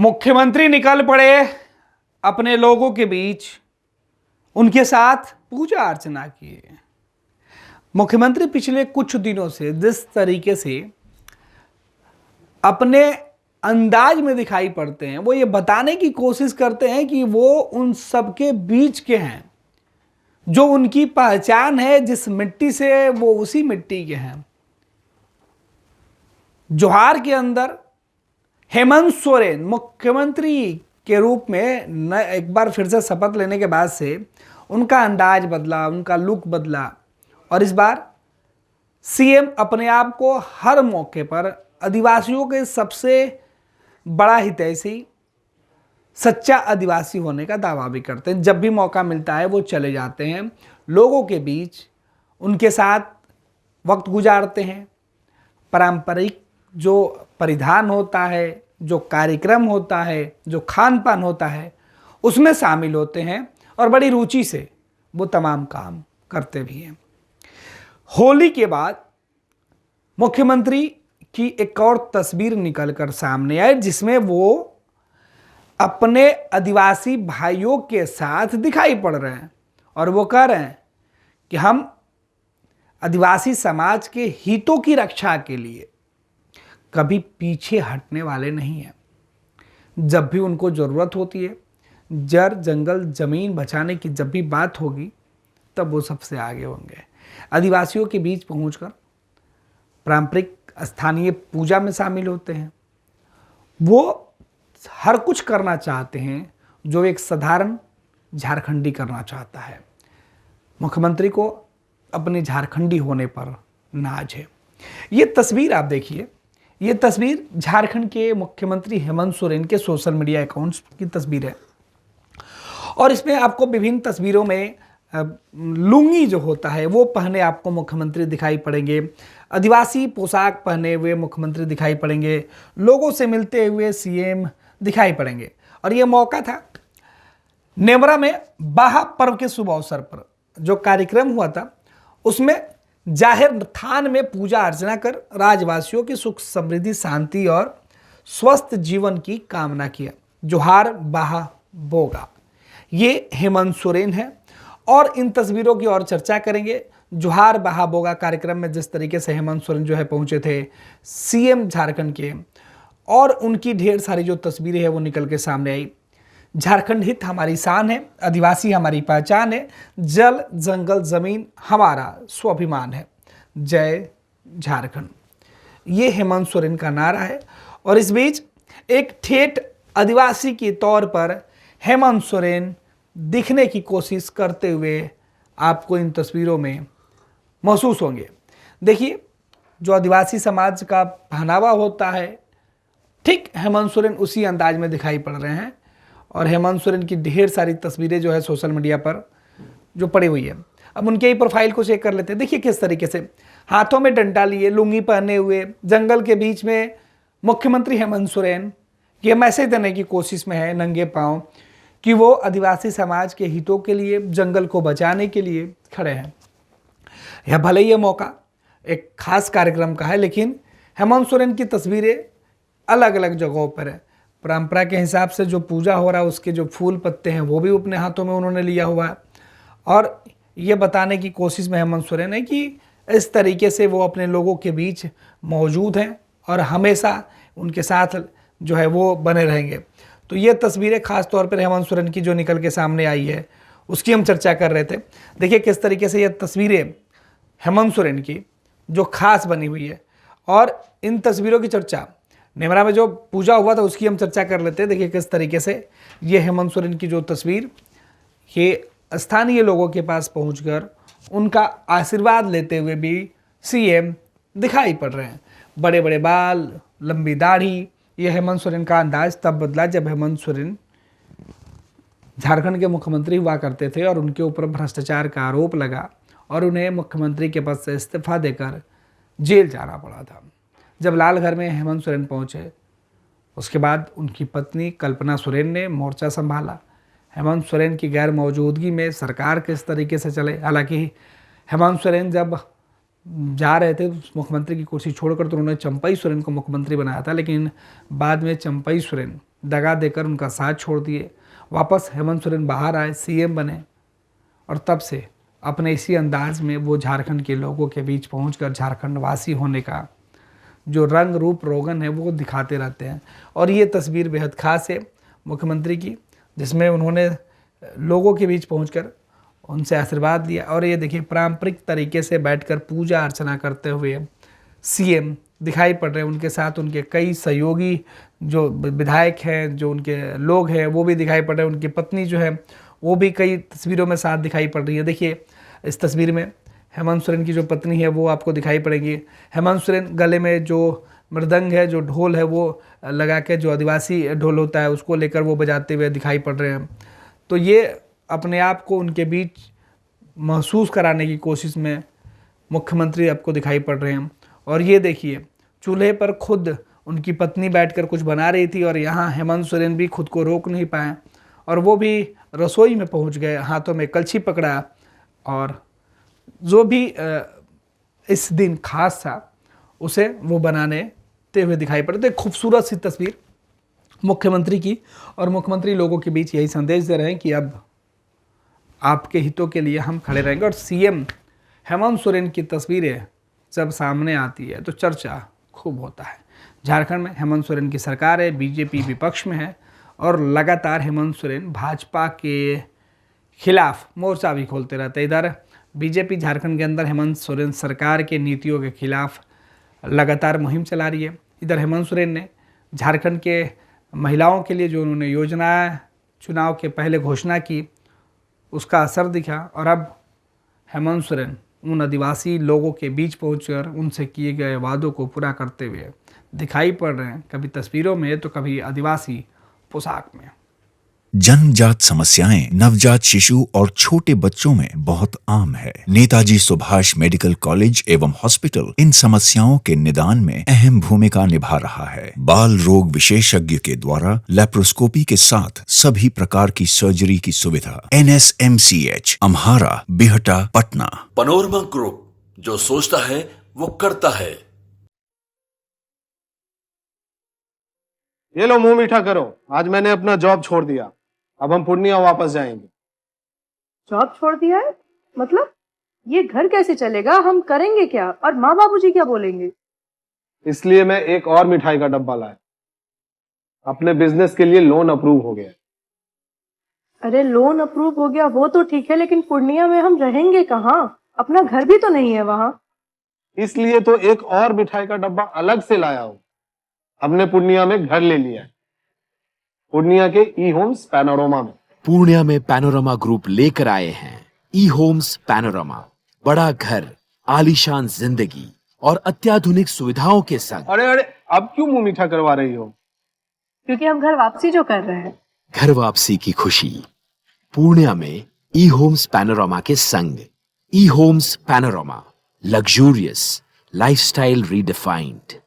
मुख्यमंत्री निकल पड़े अपने लोगों के बीच, उनके साथ पूजा अर्चना किए। मुख्यमंत्री पिछले कुछ दिनों से जिस तरीके से अपने अंदाज में दिखाई पड़ते हैं, वो ये बताने की कोशिश करते हैं कि वो उन सबके बीच के हैं, जो उनकी पहचान है, जिस मिट्टी से वो उसी मिट्टी के हैं। जोहार के अंदर हेमंत सोरेन मुख्यमंत्री के रूप में एक बार फिर से शपथ लेने के बाद से उनका अंदाज बदला, उनका लुक बदला, और इस बार सीएम अपने आप को हर मौके पर आदिवासियों के सबसे बड़ा हितैषी, सच्चा आदिवासी होने का दावा भी करते हैं। जब भी मौका मिलता है वो चले जाते हैं लोगों के बीच, उनके साथ वक्त गुजारते हैं। पारंपरिक जो परिधान होता है, जो कार्यक्रम होता है, जो खान पान होता है, उसमें शामिल होते हैं और बड़ी रुचि से वो तमाम काम करते भी हैं। होली के बाद मुख्यमंत्री की एक और तस्वीर निकलकर सामने आई, जिसमें वो अपने आदिवासी भाइयों के साथ दिखाई पड़ रहे हैं और वो कह रहे हैं कि हम आदिवासी समाज के हितों की रक्षा के लिए कभी पीछे हटने वाले नहीं हैं। जब भी उनको ज़रूरत होती है, जड़ जंगल ज़मीन बचाने की जब भी बात होगी, तब वो सबसे आगे होंगे। आदिवासियों के बीच पहुंचकर पारंपरिक स्थानीय पूजा में शामिल होते हैं। वो हर कुछ करना चाहते हैं जो एक साधारण झारखंडी करना चाहता है। मुख्यमंत्री को अपने झारखंडी होने पर नाज है। ये तस्वीर आप देखिए, ये तस्वीर झारखंड के मुख्यमंत्री हेमंत सोरेन के सोशल मीडिया अकाउंट्स की तस्वीर है और इसमें आपको विभिन्न तस्वीरों में लुंगी जो होता है वो पहने आपको मुख्यमंत्री दिखाई पड़ेंगे। आदिवासी पोशाक पहने हुए मुख्यमंत्री दिखाई पड़ेंगे। लोगों से मिलते हुए सीएम दिखाई पड़ेंगे। और ये मौका था नेवरा में बाहा पर्व के शुभ अवसर पर जो कार्यक्रम हुआ था, उसमें जाहिर थान में पूजा अर्चना कर राज्यवासियों की सुख समृद्धि, शांति और स्वस्थ जीवन की कामना किया। जोहार बाहा बोगा, ये हेमंत सोरेन है और इन तस्वीरों की और चर्चा करेंगे। जोहार बाहा बोगा कार्यक्रम में जिस तरीके से हेमंत सोरेन जो है पहुंचे थे सीएम झारखंड के, और उनकी ढेर सारी जो तस्वीरें हैं वो निकल के सामने आई। झारखंड हित हमारी शान है, आदिवासी हमारी पहचान है, जल जंगल जमीन हमारा स्वाभिमान है, जय झारखंड, ये हेमंत सोरेन का नारा है। और इस बीच एक ठेठ आदिवासी के तौर पर हेमंत सोरेन दिखने की कोशिश करते हुए आपको इन तस्वीरों में महसूस होंगे। देखिए, जो आदिवासी समाज का पहनावा होता है, ठीक हेमंत सोरेन उसी अंदाज में दिखाई पड़ रहे हैं। और हेमंत सोरेन की ढेर सारी तस्वीरें जो है सोशल मीडिया पर जो पड़ी हुई है। अब उनके ही प्रोफाइल को चेक कर लेते हैं। देखिए किस तरीके से हाथों में डंडा लिए, लुंगी पहने हुए, जंगल के बीच में मुख्यमंत्री हेमंत सोरेन ये मैसेज देने की कोशिश में है नंगे पांव कि वो आदिवासी समाज के हितों के लिए, जंगल को बचाने के लिए खड़े हैं। यह भले ही मौका एक खास कार्यक्रम का है, लेकिन हेमंत सोरेन की तस्वीरें अलग अलग जगहों पर है। परंपरा के हिसाब से जो पूजा हो रहा है उसके जो फूल पत्ते हैं वो भी अपने हाथों में उन्होंने लिया हुआ है और ये बताने की कोशिश में हेमंत सोरेन है कि इस तरीके से वो अपने लोगों के बीच मौजूद हैं और हमेशा उनके साथ जो है वो बने रहेंगे। तो ये तस्वीरें खास तौर पर हेमंत सोरेन की जो निकल के सामने आई है उसकी हम चर्चा कर रहे थे। देखिए किस तरीके से ये तस्वीरें हेमंत सोरेन की जो खास बनी हुई है, और इन तस्वीरों की चर्चा नेमरा में जो पूजा हुआ था उसकी हम चर्चा कर लेते हैं। देखिए किस तरीके से ये हेमंत सोरेन की जो तस्वीर, ये स्थानीय लोगों के पास पहुंचकर उनका आशीर्वाद लेते हुए भी सीएम दिखाई पड़ रहे हैं। बड़े बड़े बाल, लंबी दाढ़ी, ये हेमंत सोरेन का अंदाज तब बदला जब हेमंत सोरेन झारखंड के मुख्यमंत्री हुआ करते थे और उनके ऊपर भ्रष्टाचार का आरोप लगा और उन्हें मुख्यमंत्री के पद से इस्तीफा देकर जेल जाना पड़ा था। जब लाल घर में हेमंत सोरेन पहुंचे, उसके बाद उनकी पत्नी कल्पना सोरेन ने मोर्चा संभाला। हेमंत सोरेन की गैर मौजूदगी में सरकार किस तरीके से चले, हालांकि हेमंत सोरेन जब जा रहे थे मुख्यमंत्री की कुर्सी छोड़कर तो उन्होंने चंपई सोरेन को मुख्यमंत्री बनाया था, लेकिन बाद में चंपई सोरेन दगा देकर उनका साथ छोड़ दिए। वापस हेमंत सोरेन बाहर आए, सीएम बने और तब से अपने इसी अंदाज में वो झारखंड के लोगों के बीच पहुंचकर झारखंड वासी होने का जो रंग रूप रोगन है वो दिखाते रहते हैं। और ये तस्वीर बेहद खास है मुख्यमंत्री की, जिसमें उन्होंने लोगों के बीच पहुंचकर उनसे आशीर्वाद लिया। और ये देखिए पारंपरिक तरीके से बैठकर पूजा अर्चना करते हुए सीएम दिखाई पड़ रहे हैं। उनके साथ उनके कई सहयोगी जो विधायक हैं, जो उनके लोग हैं, वो भी दिखाई पड़ रहे हैं। उनकी पत्नी जो है वो भी कई तस्वीरों में साथ दिखाई पड़ रही है। देखिए इस तस्वीर में हेमंत सोरेन की जो पत्नी है वो आपको दिखाई पड़ेगी। हेमंत सोरेन गले में जो मृदंग है, जो ढोल है वो लगा के, जो आदिवासी ढोल होता है उसको लेकर वो बजाते हुए दिखाई पड़ रहे हैं। तो ये अपने आप को उनके बीच महसूस कराने की कोशिश में मुख्यमंत्री आपको दिखाई पड़ रहे हैं। और ये देखिए चूल्हे पर खुद उनकी पत्नी बैठकर कुछ बना रही थी और यहाँ हेमंत सोरेन भी खुद को रोक नहीं पाए और वो भी रसोई में पहुँच गए, हाथों में कलछी पकड़ा और जो भी इस दिन खास था उसे वो बनाने हुए दिखाई पड़े। तो खूबसूरत सी तस्वीर मुख्यमंत्री की, और मुख्यमंत्री लोगों के बीच यही संदेश दे रहे हैं कि अब आपके हितों के लिए हम खड़े रहेंगे। और सीएम हेमंत सोरेन की तस्वीरें जब सामने आती है तो चर्चा खूब होता है। झारखंड में हेमंत सोरेन की सरकार है, बीजेपी विपक्ष में है और लगातार हेमंत सोरेन भाजपा के खिलाफ मोर्चा भी खोलते रहते हैं। इधर बीजेपी झारखंड के अंदर हेमंत सोरेन सरकार के नीतियों के खिलाफ लगातार मुहिम चला रही है। इधर हेमंत सोरेन ने झारखंड के महिलाओं के लिए जो उन्होंने योजना चुनाव के पहले घोषणा की उसका असर दिखा और अब हेमंत सोरेन उन आदिवासी लोगों के बीच पहुंचकर उनसे किए गए वादों को पूरा करते हुए दिखाई पड़ रहे हैं, कभी तस्वीरों में तो कभी आदिवासी पोशाक में। जन्मजात समस्याएं नवजात शिशु और छोटे बच्चों में बहुत आम है। नेताजी सुभाष मेडिकल कॉलेज एवं हॉस्पिटल इन समस्याओं के निदान में अहम भूमिका निभा रहा है। बाल रोग विशेषज्ञ के द्वारा लेप्रोस्कोपी के साथ सभी प्रकार की सर्जरी की सुविधा। NSMCH Amhara, Bihta, Patna. Panorama group, जो सोचता है वो करता है। ये लो मुंह मीठा करो, आज मैंने अपना जॉब छोड़ दिया, अब हम पूर्णिया वापस जाएंगे। जॉब छोड़ दिया है? मतलब ये घर कैसे चलेगा? हम करेंगे क्या? और माँ बाबूजी क्या बोलेंगे? इसलिए मैं एक और मिठाई का डब्बा लाया। अपने बिजनेस के लिए लोन अप्रूव हो गया। अरे लोन अप्रूव हो गया वो तो ठीक है, लेकिन पूर्णिया में हम रहेंगे कहाँ? अपना घर भी तो नहीं है वहाँ। इसलिए तो एक और मिठाई का डब्बा अलग से लाया हूँ। हमने पूर्णिया में घर ले लिया है, पूर्णिया के ई होम्स पैनोरमा में। पूर्णिया में पैनोरमा ग्रुप लेकर आए हैं ई होम्स पैनोरमा। बड़ा घर, आलीशान जिंदगी और अत्याधुनिक सुविधाओं के संग। अरे अरे, अब क्यों मुंह मीठा करवा रही हो? क्योंकि हम घर वापसी जो कर रहे हैं। घर वापसी की खुशी पूर्णिया में ई होम्स पैनोरमा के संग। ई homes Panorama, luxurious lifestyle redefined.